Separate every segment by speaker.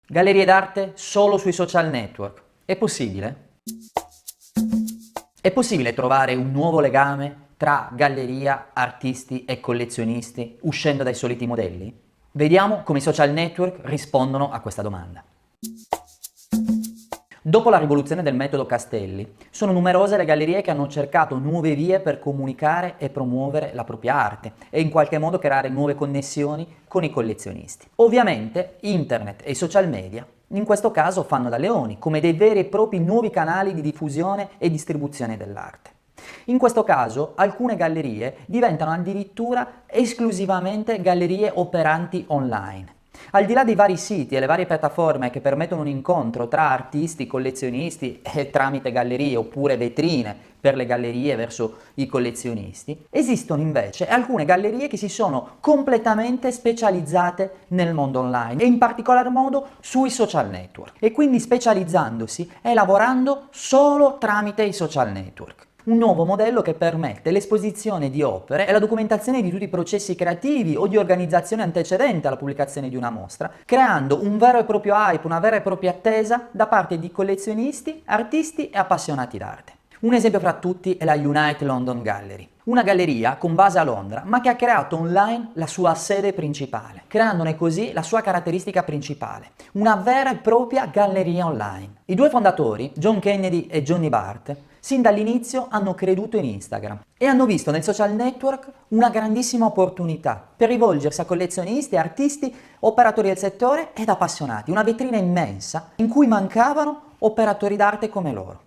Speaker 1: Gallerie d'arte solo sui social network. È possibile? È possibile trovare un nuovo legame tra galleria, artisti e collezionisti uscendo dai soliti modelli? Vediamo come i social network rispondono a questa domanda. Dopo la rivoluzione del metodo Castelli, sono numerose le gallerie che hanno cercato nuove vie per comunicare e promuovere la propria arte e in qualche modo creare nuove connessioni con i collezionisti. Ovviamente internet e i social media in questo caso fanno da leoni, come dei veri e propri nuovi canali di diffusione e distribuzione dell'arte. In questo caso alcune gallerie diventano addirittura esclusivamente gallerie operanti online. Al di là dei vari siti e le varie piattaforme che permettono un incontro tra artisti, collezionisti e tramite gallerie oppure vetrine per le gallerie verso i collezionisti, esistono invece alcune gallerie che si sono completamente specializzate nel mondo online e in particolar modo sui social network e quindi specializzandosi e lavorando solo tramite i social network. Un nuovo modello che permette l'esposizione di opere e la documentazione di tutti i processi creativi o di organizzazione antecedente alla pubblicazione di una mostra, creando un vero e proprio hype, una vera e propria attesa da parte di collezionisti, artisti e appassionati d'arte. Un esempio fra tutti è la Unite London Gallery, una galleria con base a Londra ma che ha creato online la sua sede principale, creandone così la sua caratteristica principale, una vera e propria galleria online. I due fondatori, John Kennedy e Johnny Bart, sin dall'inizio hanno creduto in Instagram e hanno visto nel social network una grandissima opportunità per rivolgersi a collezionisti, artisti, operatori del settore ed appassionati, una vetrina immensa in cui mancavano operatori d'arte come loro.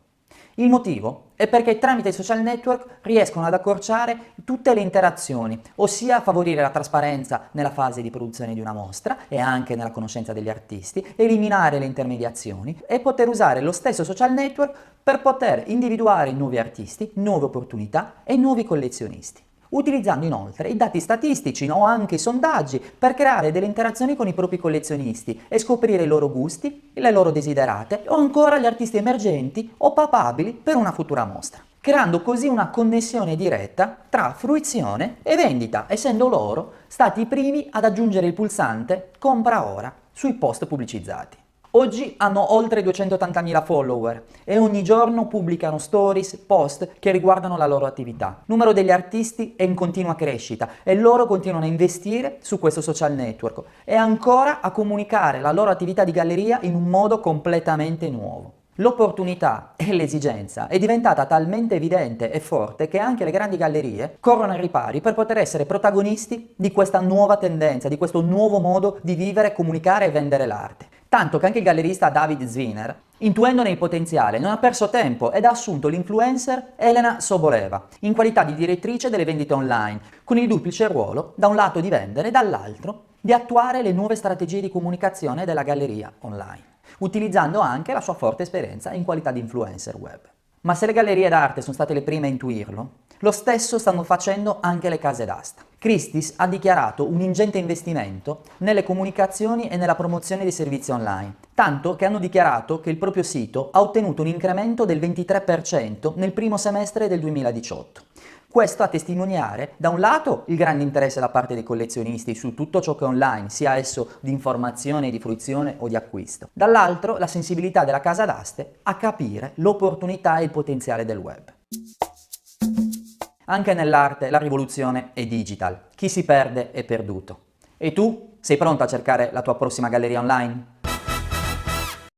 Speaker 1: Il motivo è perché tramite i social network riescono ad accorciare tutte le interazioni, ossia favorire la trasparenza nella fase di produzione di una mostra e anche nella conoscenza degli artisti, eliminare le intermediazioni e poter usare lo stesso social network per poter individuare nuovi artisti, nuove opportunità e nuovi collezionisti, utilizzando inoltre i dati statistici o anche i sondaggi per creare delle interazioni con i propri collezionisti e scoprire i loro gusti, le loro desiderate o ancora gli artisti emergenti o papabili per una futura mostra, creando così una connessione diretta tra fruizione e vendita, essendo loro stati i primi ad aggiungere il pulsante compra ora sui post pubblicizzati. Oggi hanno oltre 280.000 follower e ogni giorno pubblicano stories, post che riguardano la loro attività. Il numero degli artisti è in continua crescita e loro continuano a investire su questo social network e ancora a comunicare la loro attività di galleria in un modo completamente nuovo. L'opportunità e l'esigenza è diventata talmente evidente e forte che anche le grandi gallerie corrono ai ripari per poter essere protagonisti di questa nuova tendenza, di questo nuovo modo di vivere, comunicare e vendere l'arte. Tanto che anche il gallerista David Zwirner, intuendone il potenziale, non ha perso tempo ed ha assunto l'influencer Elena Soboleva in qualità di direttrice delle vendite online, con il duplice ruolo, da un lato di vendere e dall'altro di attuare le nuove strategie di comunicazione della galleria online, utilizzando anche la sua forte esperienza in qualità di influencer web. Ma se le gallerie d'arte sono state le prime a intuirlo, lo stesso stanno facendo anche le case d'asta. Christie's ha dichiarato un ingente investimento nelle comunicazioni e nella promozione dei servizi online, tanto che hanno dichiarato che il proprio sito ha ottenuto un incremento del 23% nel primo semestre del 2018. Questo a testimoniare, da un lato, il grande interesse da parte dei collezionisti su tutto ciò che è online, sia esso di informazione, di fruizione o di acquisto. Dall'altro, la sensibilità della casa d'aste a capire l'opportunità e il potenziale del web. Anche nell'arte la rivoluzione è digital. Chi si perde è perduto. E tu? Sei pronto a cercare la tua prossima galleria online?